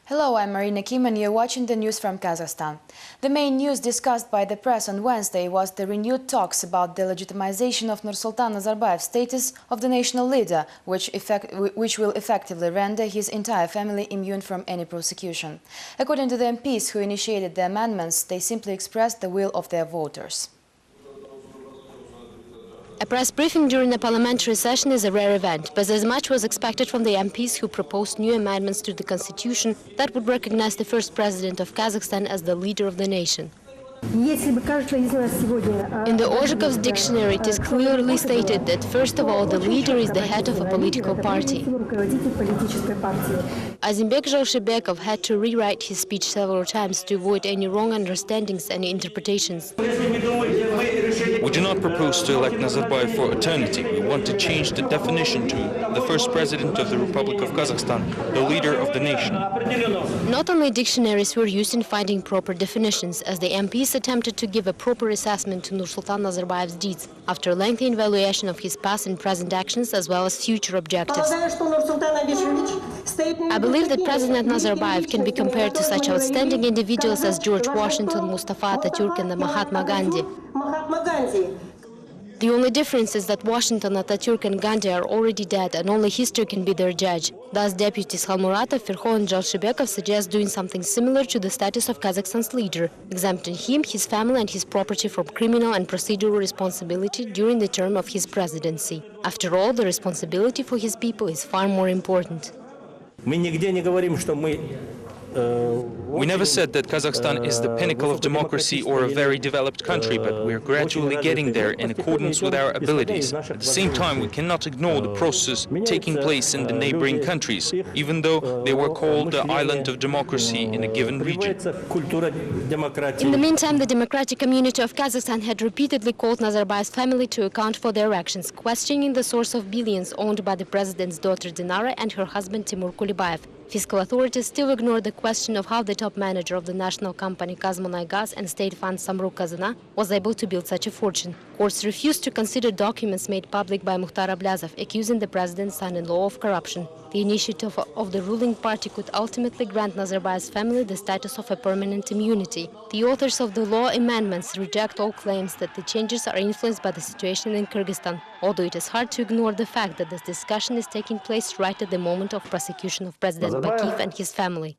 Hello, I'm Marina Kim and you're watching the news from Kazakhstan. The main news discussed by the press on Wednesday was the renewed talks about the legitimization of Nursultan Nazarbayev's status of the national leader, which will effectively render his entire family immune from any prosecution. According to the MPs who initiated the amendments, they simply expressed the will of their voters. A press briefing during a parliamentary session is a rare event, but as much was expected from the MPs who proposed new amendments to the constitution that would recognize the first president of Kazakhstan as the leader of the nation. In the Ozhikov's dictionary, it is clearly stated that, first of all, the leader is the head of a political party. Azimbek Zhalshibekov had to rewrite his speech several times to avoid any wrong understandings and interpretations. We do not propose to elect Nazarbayev for eternity. We want to change the definition to the first president of the Republic of Kazakhstan, the leader of the nation. Not only dictionaries were used in finding proper definitions, as the MPs attempted to give a proper assessment to Nursultan Nazarbayev's deeds, after a lengthy evaluation of his past and present actions as well as future objectives. I believe that President Nazarbayev can be compared to such outstanding individuals as George Washington, Mustafa Ataturk and Mahatma Gandhi. The only difference is that Washington, Ataturk and Gandhi are already dead and only history can be their judge. Thus, deputies Khalmuratov, Verkho and Zhalshibekov suggest doing something similar to the status of Kazakhstan's leader, exempting him, his family and his property from criminal and procedural responsibility during the term of his presidency. After all, the responsibility for his people is far more important. We never said that Kazakhstan is the pinnacle of democracy or a very developed country, but we're gradually getting there in accordance with our abilities. At the same time, we cannot ignore the process taking place in the neighboring countries, even though they were called the island of democracy in a given region. In the meantime, the democratic community of Kazakhstan had repeatedly called Nazarbayev's family to account for their actions, questioning the source of billions owned by the president's daughter Dinara and her husband Timur Kulibayev. Fiscal authorities still ignore the question of how the top manager of the national company Kazmunaygas and state fund Samruk Kazana was able to build such a fortune. Courts refused to consider documents made public by Mukhtar Ablazov accusing the president's son-in-law of corruption. The initiative of the ruling party could ultimately grant Nazarbayev's family the status of a permanent immunity. The authors of the law amendments reject all claims that the changes are influenced by the situation in Kyrgyzstan, although it is hard to ignore the fact that this discussion is taking place right at the moment of prosecution of President Bakiyev and his family.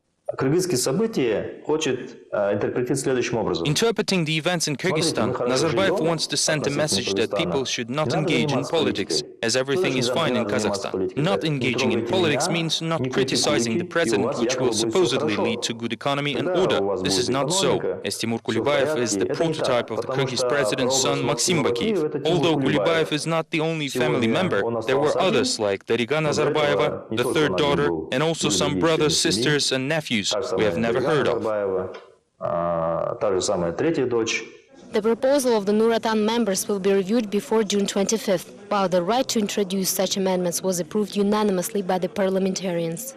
Interpreting the events in Kyrgyzstan, Nazarbayev wants to send a message that people should not engage in politics, as everything is fine in Kazakhstan. Not engaging in politics means not criticizing the president, which will supposedly lead to good economy and order. This is not so, as Timur Kulibayev is the prototype of the Kyrgyz president's son Maxim Bakiyev. Although Kulibayev is not the only family member, there were others like Dariga Nazarbayeva, the third daughter, and also some brothers, sisters and nephews we have never heard of. The proposal of the Nuratan members will be reviewed before June 25th, while the right to introduce such amendments was approved unanimously by the parliamentarians.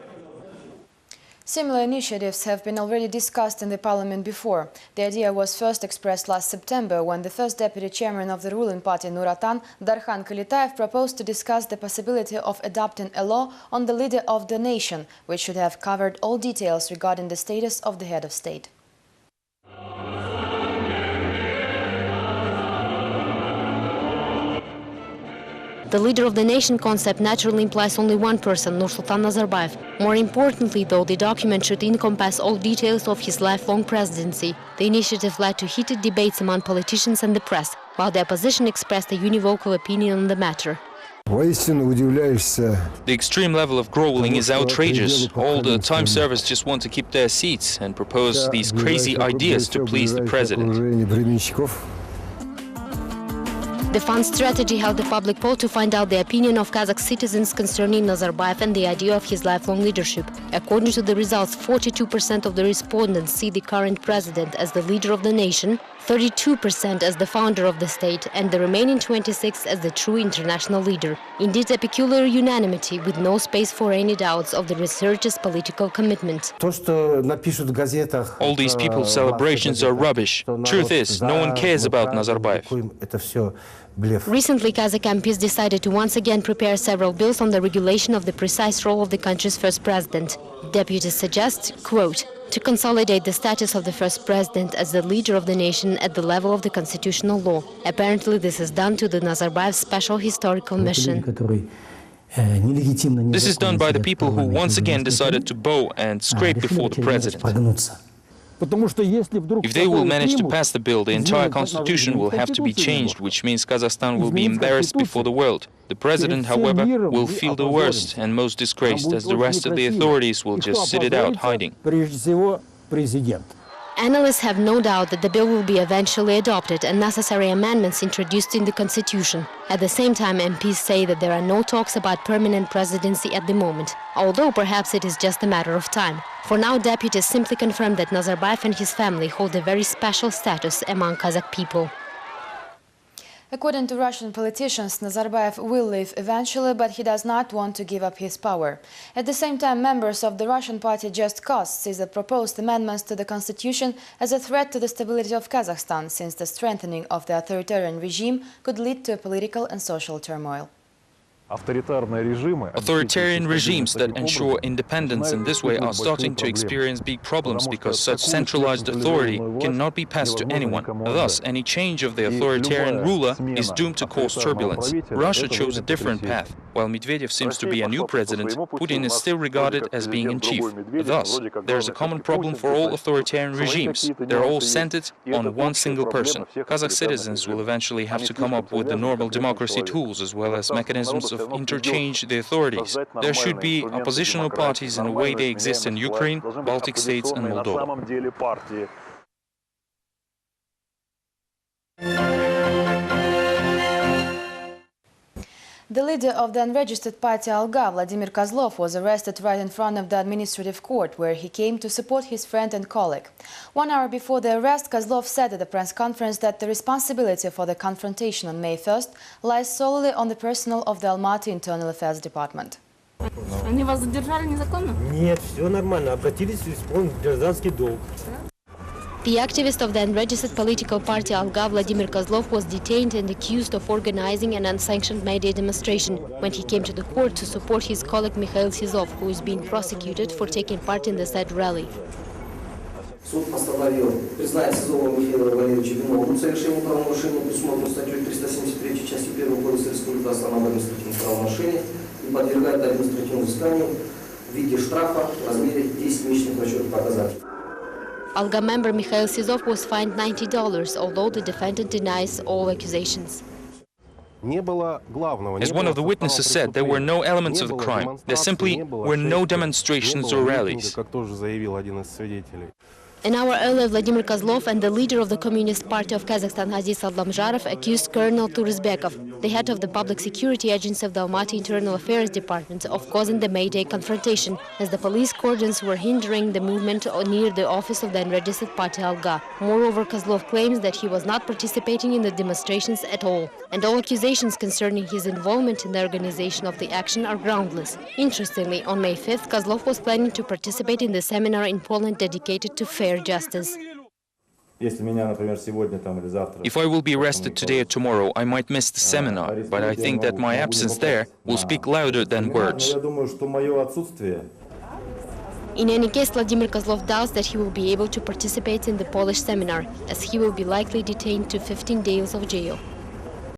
Similar initiatives have been already discussed in the parliament before. The idea was first expressed last September when the first deputy chairman of the ruling party, Nuratan, Darkhan Kalitayev, proposed to discuss the possibility of adopting a law on the leader of the nation, which should have covered all details regarding the status of the head of state. The leader of the nation concept naturally implies only one person, Nursultan Nazarbayev. More importantly, though, the document should encompass all details of his lifelong presidency. The initiative led to heated debates among politicians and the press, while the opposition expressed a univocal opinion on the matter. The extreme level of growling is outrageous. All the time servers just want to keep their seats and propose these crazy ideas to please the president. The fund strategy held a public poll to find out the opinion of Kazakh citizens concerning Nazarbayev and the idea of his lifelong leadership. According to the results, 42% of the respondents see the current president as the leader of the nation, 32% as the founder of the state, and the remaining 26% as the true international leader. Indeed, a peculiar unanimity with no space for any doubts of the researchers' political commitment. All these people's celebrations are rubbish. Truth is, no one cares about Nazarbayev. Recently, Kazakh MPs decided to once again prepare several bills on the regulation of the precise role of the country's first president. Deputies suggest, quote, to consolidate the status of the first president as the leader of the nation at the level of the constitutional law. Apparently, this is done to the Nazarbayev Special Historical Mission. This is done by the people who once again decided to bow and scrape before the president. If they will manage to pass the bill, the entire constitution will have to be changed, which means Kazakhstan will be embarrassed before the world. The president, however, will feel the worst and most disgraced, as the rest of the authorities will just sit it out hiding. Analysts have no doubt that the bill will be eventually adopted and necessary amendments introduced in the constitution. At the same time, MPs say that there are no talks about permanent presidency at the moment, although perhaps it is just a matter of time. For now, deputies simply confirmed that Nazarbayev and his family hold a very special status among Kazakh people. According to Russian politicians, Nazarbayev will leave eventually, but he does not want to give up his power. At the same time, members of the Russian party Just Cause see the proposed amendments to the constitution as a threat to the stability of Kazakhstan, since the strengthening of the authoritarian regime could lead to a political and social turmoil. Authoritarian regimes that ensure independence in this way are starting to experience big problems because such centralized authority cannot be passed to anyone. Thus, any change of the authoritarian ruler is doomed to cause turbulence. Russia chose a different path. While Medvedev seems to be a new president, Putin is still regarded as being in chief. Thus, there is a common problem for all authoritarian regimes. They're all centered on one single person. Kazakh citizens will eventually have to come up with the normal democracy tools as well as mechanisms of interchange the authorities. There should be oppositional parties in the way they exist in Ukraine, Baltic states and Moldova. The leader of the unregistered party Alga, Vladimir Kozlov, was arrested right in front of the administrative court, where he came to support his friend and colleague. 1 hour before the arrest, Kozlov said at a press conference that the responsibility for the confrontation on May 1st lies solely on the personnel of the Almaty Internal Affairs Department. Они вас задержали незаконно? Нет, все нормально. Обратились исполнить гражданский долг. The activist of the unregistered political party Alga, Vladimir Kozlov, was detained and accused of organizing an unsanctioned May Day demonstration when he came to the court to support his colleague Mikhail Sizov, who is being prosecuted for taking part in the said rally. Суд постановил признать Сизова Михаила Валерьевича виновным в совершении правонарушения, предусмотренного статьей 373 части 1 Кодекса Республики Казахстан об административном правонарушении, и подвергает административному взысканию в виде штрафа в размере 10 месячных расчетных показателей. Alga member Mikhail Sizov was fined $90, although the defendant denies all accusations. As one of the witnesses said, there were no elements of the crime. There simply were no demonstrations or rallies. An hour earlier, Vladimir Kozlov and the leader of the Communist Party of Kazakhstan, Aziz Allamzharov, accused Colonel Turizbekov, the head of the Public Security Agency of the Almaty Internal Affairs Department, of causing the May Day confrontation, as the police cordons were hindering the movement near the office of the unregistered party Alga. Moreover, Kozlov claims that he was not participating in the demonstrations at all, and all accusations concerning his involvement in the organization of the action are groundless. Interestingly, on May 5th, Kozlov was planning to participate in the seminar in Poland dedicated to fair justice. If I will be arrested today or tomorrow, I might miss the seminar, but I think that my absence there will speak louder than words. In any case, Vladimir Kozlov doubts that he will be able to participate in the Polish seminar, as he will be likely detained to 15 days of jail.